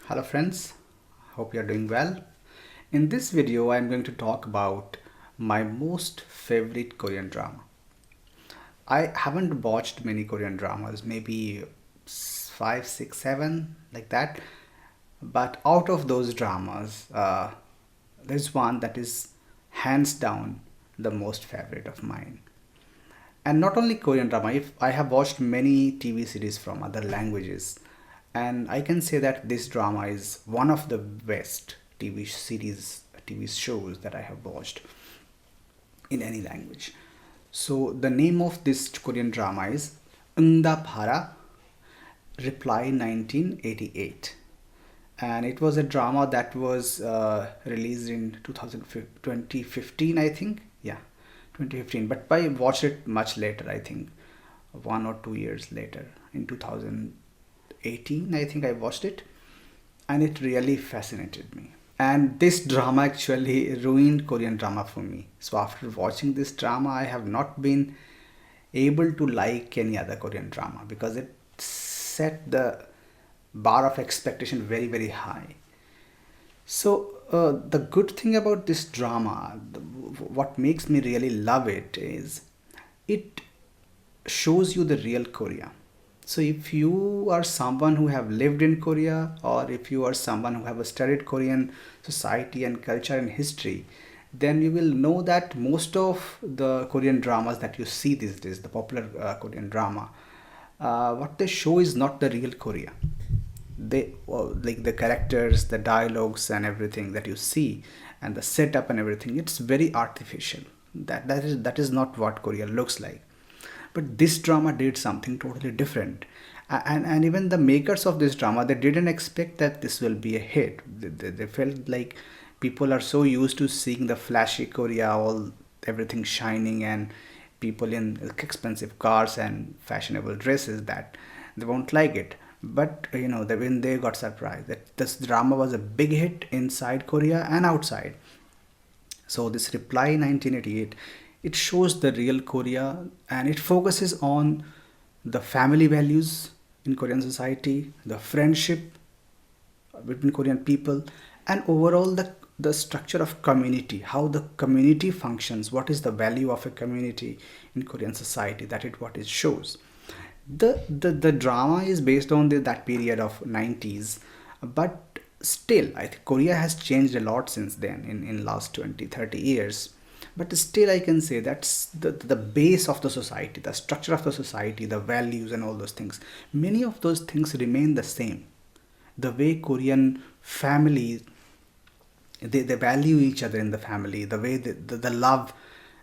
Hello friends, hope you are doing well. In this video, I am going to talk about my most favorite Korean drama. I haven't watched many Korean dramas, maybe five, six, seven, like that. But out of those dramas, there's one that is hands down the most favorite of mine. And not only Korean drama, if I have watched many TV series from other languages, and I can say that this drama is one of the best TV series, TV shows that I have watched in any language. So the name of this Korean drama is Ungda Phara Reply 1988, and it was a drama that was released in 2015, I think. Yeah, 2015. But I watched it much later, I think 1 or 2 years later, in 2018, I think I watched it, and it really fascinated me. And this drama actually ruined Korean drama for me. So after watching this drama, I have not been able to like any other Korean drama because it set the bar of expectation very, very high. So the good thing about this drama, what makes me really love it is it shows you the real Korea. So if you are someone who have lived in Korea, or if you are someone who have studied Korean society and culture and history, then you will know that most of the Korean dramas that you see these days, the popular Korean drama, what they show is not the real Korea. They like the characters, the dialogues and everything that you see, and the setup and everything, it's very artificial. That is not what Korea looks like. But this drama did something totally different. And even the makers of this drama, they didn't expect that this will be a hit. They felt like people are so used to seeing the flashy Korea, all everything shining, and people in expensive cars and fashionable dresses, that they won't like it. But when they got surprised that this drama was a big hit inside Korea and outside. So this Reply 1988, it shows the real Korea, and it focuses on the family values in Korean society, the friendship between Korean people, and overall the structure of community, how the community functions, what is the value of a community in Korean society. That is what it shows. The drama is based on that period of 90s, but still I think Korea has changed a lot since then in last 20-30 years. But still I can say that's the base of the society, the structure of the society, the values and all those things, many of those things remain the same. The way Korean families, they value each other in the family, the way the love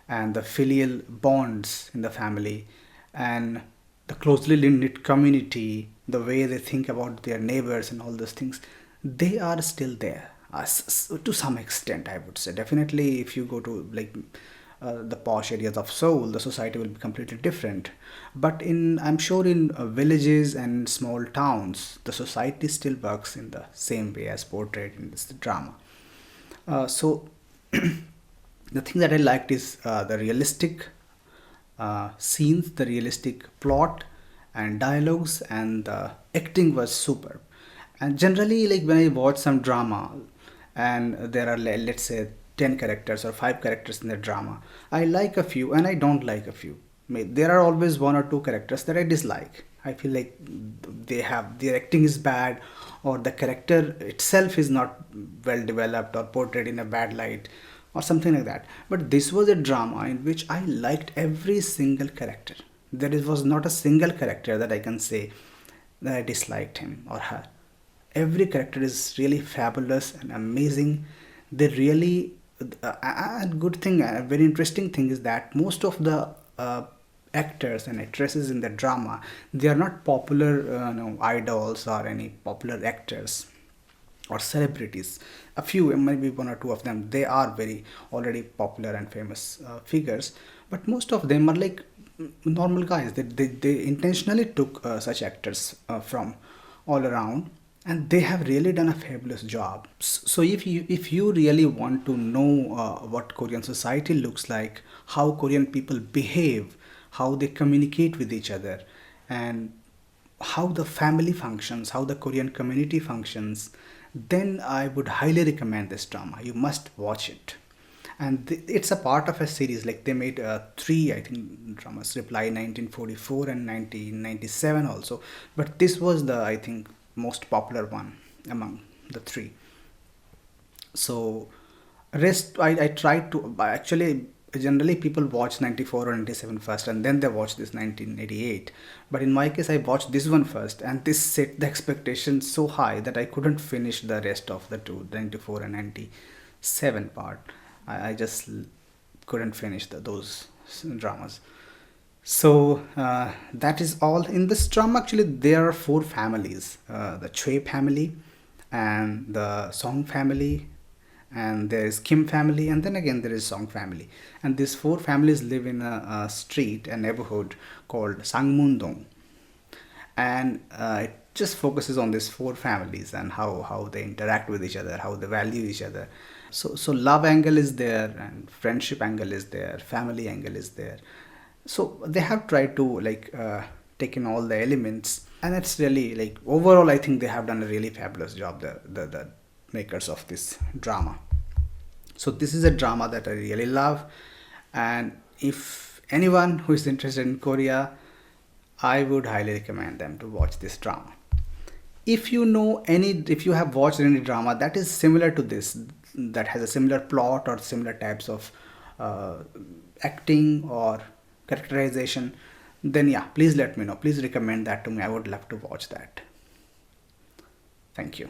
and the filial bonds in the family, and the closely knit community, the way they think about their neighbors and all those things, they are still there, to some extent, I would say. Definitely if you go to like the posh areas of Seoul, the society will be completely different. But I'm sure in villages and small towns, the society still works in the same way as portrayed in this drama. So the thing that I liked is the realistic scenes, the realistic plot and dialogues, and the acting was superb. And generally, like when I watch some drama, and there are let's say 10 characters or 5 characters in the drama, I like a few and I don't like a few. There are always 1 or 2 characters that I dislike. I feel like their acting is bad, or the character itself is not well developed or portrayed in a bad light, or something like that. But this was a drama in which I liked every single character. Was not a single character that I can say that I disliked him or her. Every character is really fabulous and amazing. They really, a good thing, a very interesting thing is that most of the actors and actresses in the drama, they are not popular idols or any popular actors or celebrities. A few, maybe 1 or 2 of them, they are very already popular and famous figures. But most of them are like normal guys. They intentionally took such actors from all around, and they have really done a fabulous job. So if you really want to know what Korean society looks like, how Korean people behave, how they communicate with each other, and how the family functions, how the Korean community functions, then I would highly recommend this drama. You must watch it. And it's a part of a series. Like they made three, I think, dramas: Reply 1944 and 1997 also. But this was the, I think, most popular one among the three. So rest, I tried to actually, generally people watch 94 or 97 first and then they watch this 1988, but in my case I watched this one first, and this set the expectation so high that I couldn't finish the rest of the two, 94 and 97 part. I just couldn't finish those dramas. So that is all in this drama. Actually, there are four families: the Choi family, and the Song family, and there is Kim family, and then again there is Song family. And these four families live in a street, a neighborhood called Sangmundong, and it just focuses on these four families and how they interact with each other, how they value each other. So love angle is there, and friendship angle is there, family angle is there. So they have tried to like take in all the elements, and it's really like, overall I think they have done a really fabulous job, the makers of this drama. So this is a drama that I really love, and if anyone who is interested in Korea, I would highly recommend them to watch this drama. If you know any, if you have watched any drama that is similar to this, that has a similar plot or similar types of uh, acting or characterization, then yeah, please let me know. Please recommend that to me. I would love to watch that. Thank you.